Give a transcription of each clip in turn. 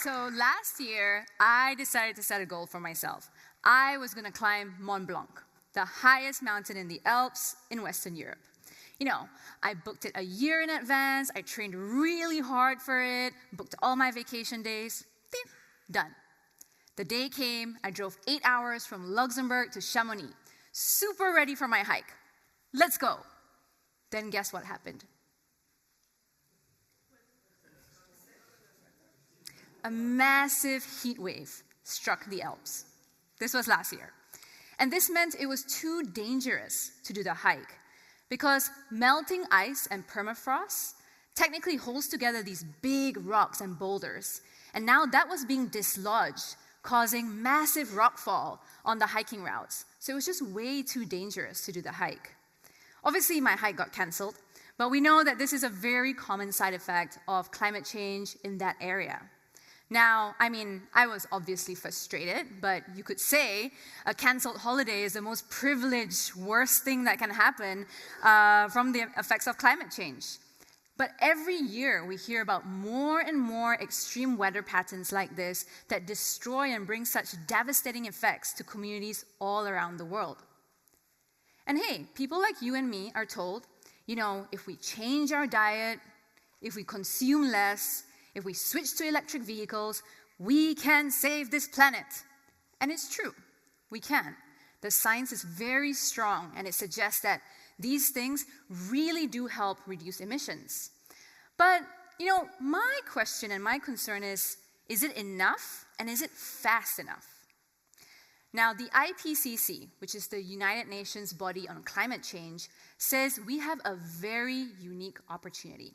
So last year, I decided to set a goal for myself. I was going to climb Mont Blanc, the highest mountain in the Alps in Western Europe. You know, I booked it a year in advance, I trained really hard for it, booked all my vacation days, done. The day came, I drove 8 hours from Luxembourg to Chamonix, super ready for my hike. Let's go. Then guess what happened? A massive heat wave struck the Alps. This was last year. And this meant it was too dangerous to do the hike because melting ice and permafrost technically holds together these big rocks and boulders. And now that was being dislodged, causing massive rockfall on the hiking routes. So it was just way too dangerous to do the hike. Obviously, my hike got canceled, but we know that this is a very common side effect of climate change in that area. Now, I was obviously frustrated, but you could say a canceled holiday is the most privileged, worst thing that can happen from the effects of climate change. But every year we hear about more and more extreme weather patterns like this that destroy and bring such devastating effects to communities all around the world. And hey, people like you and me are told, if we change our diet, if we consume less, if we switch to electric vehicles, we can save this planet. And it's true, we can. The science is very strong, and it suggests that these things really do help reduce emissions. But, my question and my concern is it enough, and is it fast enough? Now, the IPCC, which is the United Nations body on climate change, says we have a very unique opportunity.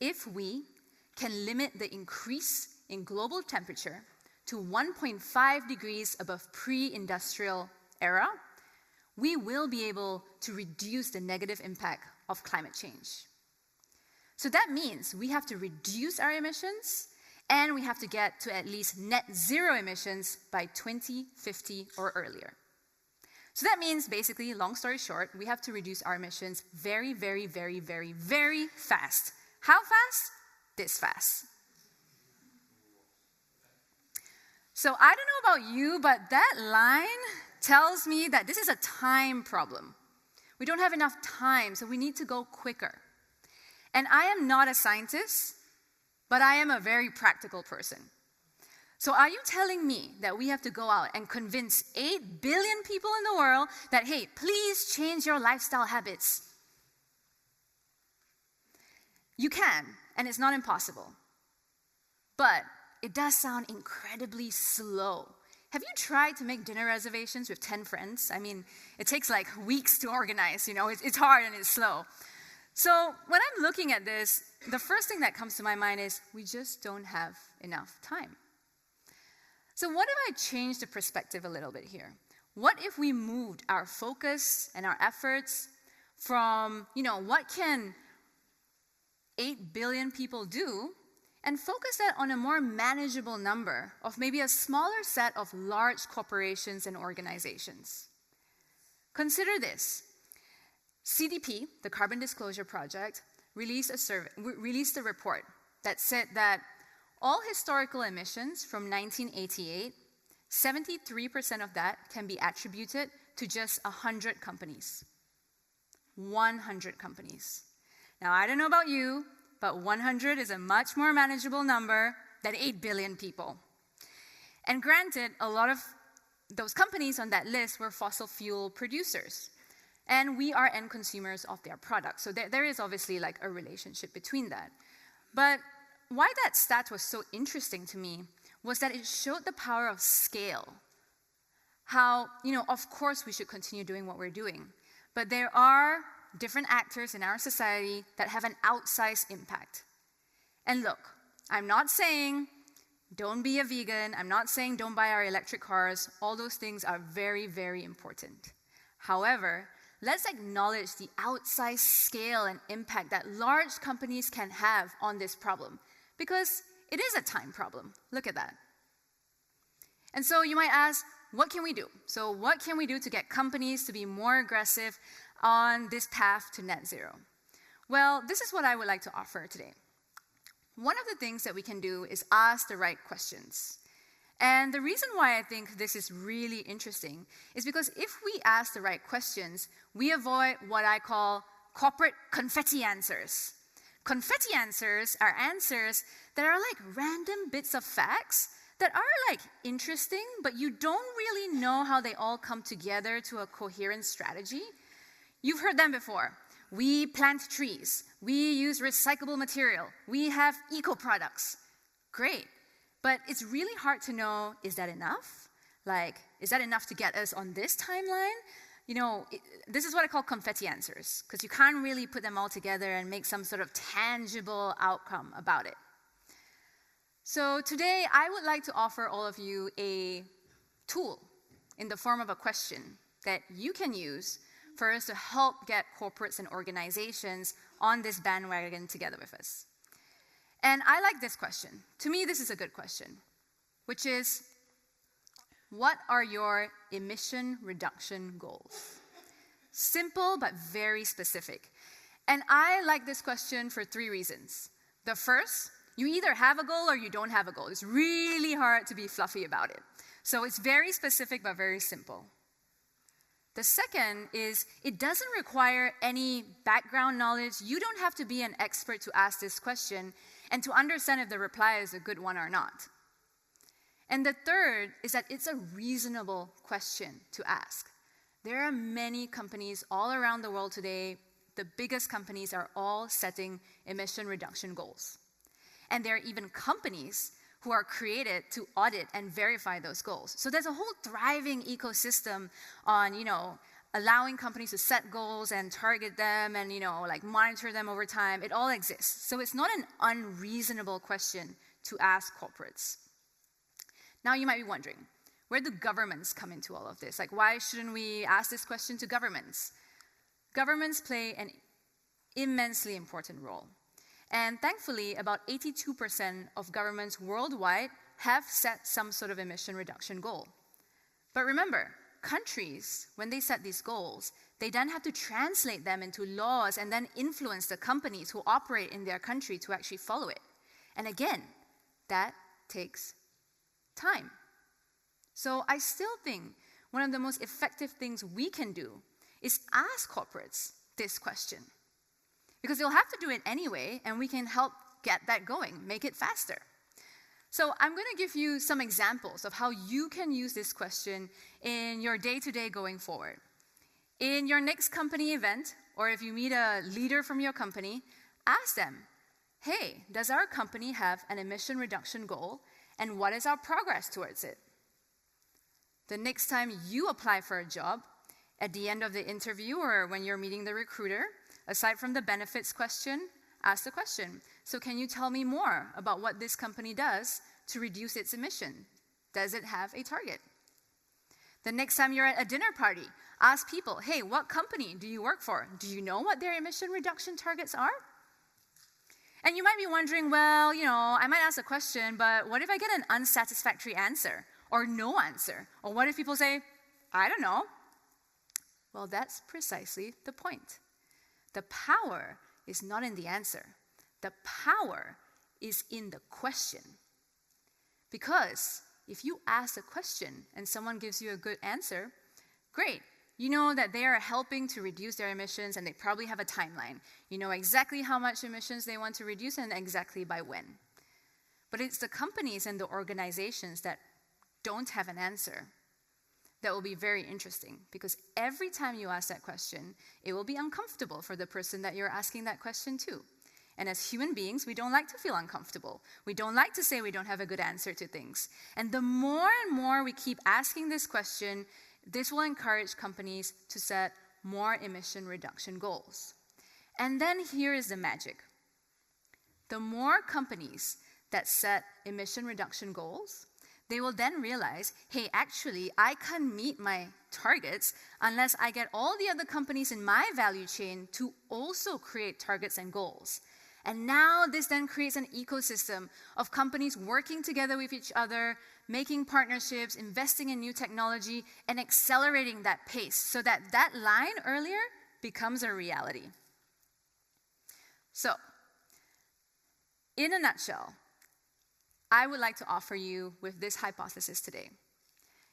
If we can limit the increase in global temperature to 1.5 degrees above pre-industrial era, we will be able to reduce the negative impact of climate change. So that means we have to reduce our emissions, and we have to get to at least net zero emissions by 2050 or earlier. So that means, basically, long story short, we have to reduce our emissions very, very, very, very, very fast. How fast? This fast. So I don't know about you, but that line tells me that this is a time problem. We don't have enough time, so we need to go quicker. And I am not a scientist, but I am a very practical person. So are you telling me that we have to go out and convince 8 billion people in the world that, hey, please change your lifestyle habits? You can, and it's not impossible. But it does sound incredibly slow. Have you tried to make dinner reservations with 10 friends? It takes like weeks to organize, it's hard and it's slow. So when I'm looking at this, the first thing that comes to my mind is we just don't have enough time. So what if I change the perspective a little bit here? What if we moved our focus and our efforts from, what can 8 billion people do, and focus that on a more manageable number of maybe a smaller set of large corporations and organizations? Consider this. CDP, the Carbon Disclosure Project, released a report that said that all historical emissions from 1988, 73% of that can be attributed to just 100 companies. 100 companies. Now, I don't know about you, but 100 is a much more manageable number than 8 billion people. And granted, a lot of those companies on that list were fossil fuel producers. And we are end consumers of their products. So there is obviously like a relationship between that. But why that stat was so interesting to me was that it showed the power of scale. How, of course we should continue doing what we're doing. But there are different actors in our society that have an outsized impact. And look, I'm not saying don't be a vegan. I'm not saying don't buy our electric cars. All those things are very, very important. However, let's acknowledge the outsized scale and impact that large companies can have on this problem, because it is a time problem. Look at that. And so you might ask, what can we do? So what can we do to get companies to be more aggressive on this path to net zero? Well, this is what I would like to offer today. one of the things that we can do is ask the right questions. And the reason why I think this is really interesting is because if we ask the right questions, we avoid what I call corporate confetti answers. Confetti answers are answers that are like random bits of facts that are like interesting, but you don't really know how they all come together to a coherent strategy. You've heard them before. We plant trees. We use recyclable material. We have eco-products. Great. But it's really hard to know, is that enough? Like, is that enough to get us on this timeline? You know, this is what I call confetti answers, because you can't really put them all together and make some sort of tangible outcome about it. So today, I would like to offer all of you a tool in the form of a question that you can use for us to help get corporates and organizations on this bandwagon together with us. And I like this question. To me, this is a good question, which is, what are your emission reduction goals? Simple, but very specific. And I like this question for 3 reasons. The first, you either have a goal or you don't have a goal. It's really hard to be fluffy about it. So it's very specific, but very simple. The second is, it doesn't require any background knowledge. You don't have to be an expert to ask this question and to understand if the reply is a good one or not. And the third is that it's a reasonable question to ask. There are many companies all around the world today. The biggest companies are all setting emission reduction goals. And there are even companies who are created to audit and verify those goals. So there's a whole thriving ecosystem on, allowing companies to set goals and target them and, monitor them over time. It all exists. So it's not an unreasonable question to ask corporates. Now you might be wondering, where do governments come into all of this? Like, why shouldn't we ask this question to governments? Governments play an immensely important role. And thankfully, about 82% of governments worldwide have set some sort of emission reduction goal. But remember, countries, when they set these goals, they then have to translate them into laws and then influence the companies who operate in their country to actually follow it. And again, that takes time. So I still think one of the most effective things we can do is ask corporates this question. Because they'll have to do it anyway, and we can help get that going, make it faster. So I'm going to give you some examples of how you can use this question in your day-to-day going forward. In your next company event, or if you meet a leader from your company, ask them, hey, does our company have an emission reduction goal, and what is our progress towards it? The next time you apply for a job, at the end of the interview or when you're meeting the recruiter, aside from the benefits question, ask the question, so can you tell me more about what this company does to reduce its emission? Does it have a target? The next time you're at a dinner party, ask people, hey, what company do you work for? Do you know what their emission reduction targets are? And you might be wondering, well, I might ask a question, but what if I get an unsatisfactory answer or no answer? Or what if people say, I don't know? Well, that's precisely the point. The power is not in the answer. The power is in the question. Because if you ask a question and someone gives you a good answer, great. You know that they are helping to reduce their emissions and they probably have a timeline. You know exactly how much emissions they want to reduce and exactly by when. But it's the companies and the organizations that don't have an answer that will be very interesting, because every time you ask that question, it will be uncomfortable for the person that you're asking that question to. And as human beings, we don't like to feel uncomfortable. We don't like to say we don't have a good answer to things. And the more and more we keep asking this question, this will encourage companies to set more emission reduction goals. And then here is the magic. The more companies that set emission reduction goals, they will then realize, hey, actually, I can't meet my targets unless I get all the other companies in my value chain to also create targets and goals. And now this then creates an ecosystem of companies working together with each other, making partnerships, investing in new technology, and accelerating that pace so that that line earlier becomes a reality. So, In a nutshell, I would like to offer you with this hypothesis today.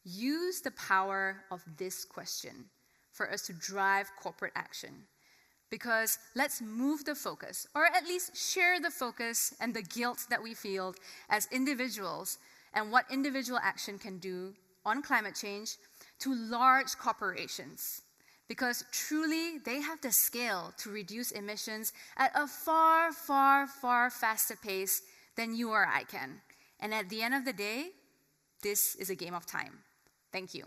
Use the power of this question for us to drive corporate action. Because let's move the focus, or at least share the focus and the guilt that we feel as individuals and what individual action can do on climate change to large corporations. Because truly, they have the scale to reduce emissions at a far, far, far faster pace than you or I can. And at the end of the day, this is a game of time. Thank you.